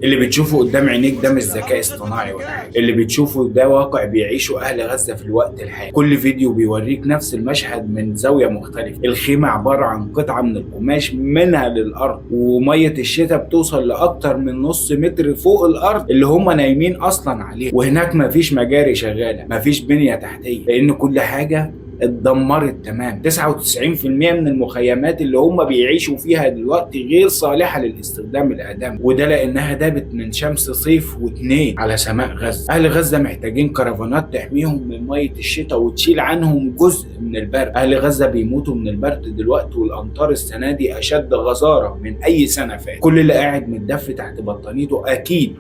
اللي بتشوفه قدام عينيك ده مش ذكاء اصطناعي ولا حاجه، اللي بتشوفه ده واقع بيعيشه اهل غزه في الوقت الحالي. كل فيديو بيوريك نفس المشهد من زاويه مختلفه. الخيمه عباره عن قطعه من القماش منها للارض، وميه الشتاء بتوصل لاكتر من نص متر فوق الارض اللي هم نايمين اصلا عليها. وهناك مفيش مجاري شغاله، مفيش بنيه تحتيه، لان كل حاجه اتدمرت تمام. 99% من المخيمات اللي هم بيعيشوا فيها دلوقتي غير صالحة للاستخدام الآدمي، وده لأنها دابت من شمس صيف واتنين على سماء غزة. أهل غزة محتاجين كرفانات تحميهم من مية الشتاء وتشيل عنهم جزء من البرد. أهل غزة بيموتوا من البرد دلوقتي، والأمطار السنة دي أشد غزارة من أي سنة فاتت. كل اللي قاعد متدفي تحت بطانيته أكيد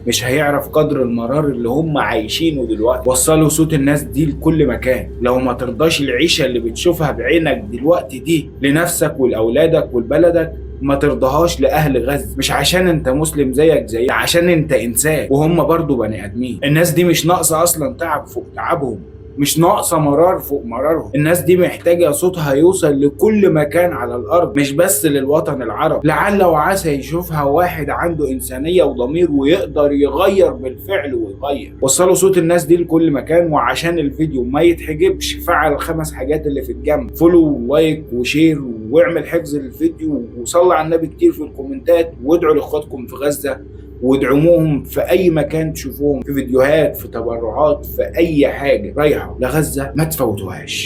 مش هيعرف قدر المرار اللي هم عايشينه دلوقتي. وصلوا صوت الناس دي لكل مكان. لو ما ترضاش العيشة اللي بتشوفها بعينك دلوقتي دي لنفسك ولأولادك ولبلدك، ما ترضاهاش لأهل غزة. مش عشان انت مسلم زيك زي، عشان انت انسان وهم برضو بني ادمين. الناس دي مش ناقصة اصلا تعب فوق تعبهم، مش ناقصة مرار فوق مرارهم. الناس دي محتاجة صوتها يوصل لكل مكان على الأرض، مش بس للوطن العربي. لعل وعسى يشوفها واحد عنده إنسانية وضمير ويقدر يغير بالفعل ويغير. وصلوا صوت الناس دي لكل مكان. وعشان الفيديو ما يتحجبش فعل الخمس حاجات اللي في الجنب: فولو ولايك وشير، واعمل حفظ للفيديو، وصلي على النبي كتير في الكومنتات، وادعوا لاخواتكم في غزة، وادعموهم في اي مكان تشوفوهم، في فيديوهات، في تبرعات، في اي حاجه رايحه لغزه ما تفوتوهاش.